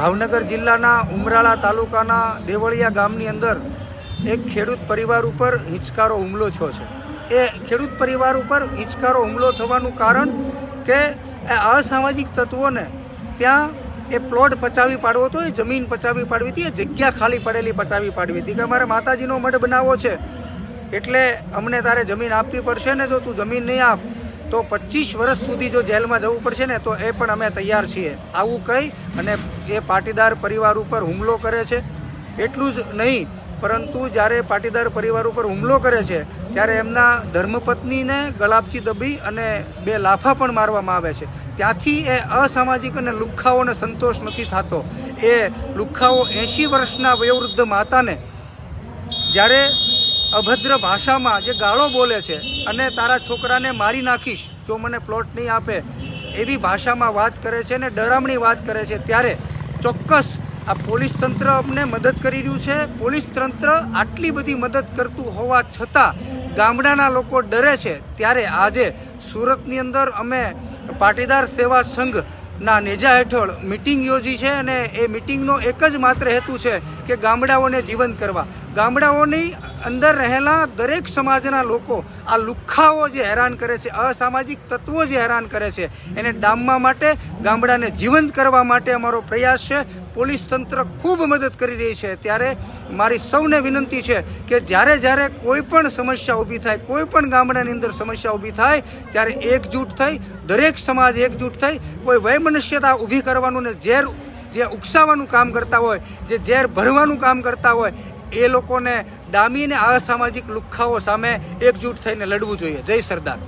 ભાવનગર જિલ્લાના ઉમરાળા તાલુકાના દેવળિયા ગામની અંદર એક ખેડૂત પરિવાર ઉપર હિંચકારો હુમલો થયો છે। એ ખેડૂત પરિવાર ઉપર હિંચકારો હુમલો થવાનું કારણ કે અસામાજિક તત્વોને ત્યાં એ પ્લોટ પચાવી પાડવો હતો, એ જમીન પચાવી પાડવી હતી, એ જગ્યા ખાલી પડેલી પચાવી પાડવી હતી કે અમારે માતાજીનો મઢ બનાવવો છે એટલે અમને તારે જમીન આપવી પડશે ને, જો તું જમીન નહીં આપ તો 25 વર્ષ સુધી જો જેલમાં જવું પડશે ને તો એ પણ અમે તૈયાર છીએ, આવું કહી અને એ પાટીદાર પરિવાર ઉપર હુમલો કરે છે। એટલું જ નહીં પરંતુ જ્યારે પાટીદાર પરિવાર ઉપર હુમલો કરે છે ત્યારે એમના ધર્મપત્નીને ગળાપચી દબી અને 2 લાફા પણ મારવામાં આવે છે। ત્યાંથી એ અસામાજિક અને લુખ્ખાઓને સંતોષ નથી થતો। એ લુખ્ખાઓ 80 વર્ષના વયોવૃદ્ધ માતાને જ્યારે અભદ્ર ભાષામાં જે ગાળો બોલે છે અને તારા છોકરાને મારી નાખીશ જો મને પ્લોટ નહીં આપે એવી ભાષામાં વાત કરે છે અને ડરામણી વાત કરે છે, ત્યારે ચોક્કસ આ પોલીસ તંત્ર અમને મદદ કરી રહ્યું છે। પોલીસ તંત્ર આટલી બધી મદદ કરતું હોવા છતાં ગામડાના લોકો ડરે છે। ત્યારે આજે સુરતની અંદર અમે પાટીદાર સેવા સંઘના નેજા હેઠળ મિટિંગ યોજી છે અને એ મિટિંગનો એક જ માત્ર હેતુ છે કે ગામડાઓને જીવંત કરવા। ગામડાઓની અંદર રહેલા દરેક સમાજના લોકો આ લુખ્ખાઓ જે હેરાન કરે છે, અસામાજિક તત્વો જે હેરાન કરે છે એને ડામવા માટે, ગામડાને જીવંત કરવા માટે અમારો પ્રયાસ છે। પોલીસ તંત્ર ખૂબ મદદ કરી રહી છે। ત્યારે મારી સૌને વિનંતી છે કે જ્યારે કોઈ પણ સમસ્યા ઊભી થાય, કોઈ પણ ગામડાની અંદર સમસ્યા ઊભી થાય ત્યારે એકજૂટ થઈ, દરેક સમાજ એકજૂટ થઈ કોઈ વૈમનસ્યતા ઊભી કરવાનું ને ઝેર જે ઉકસાવવાનું કામ કરતા હોય, જે ઝેર ભરવાનું કામ કરતા હોય એ લોકોને ડામીને અસામાજિક લુખ્ખાઓ સામે એકજૂટ થઈને લડવું જોઈએ। જય સરદાર।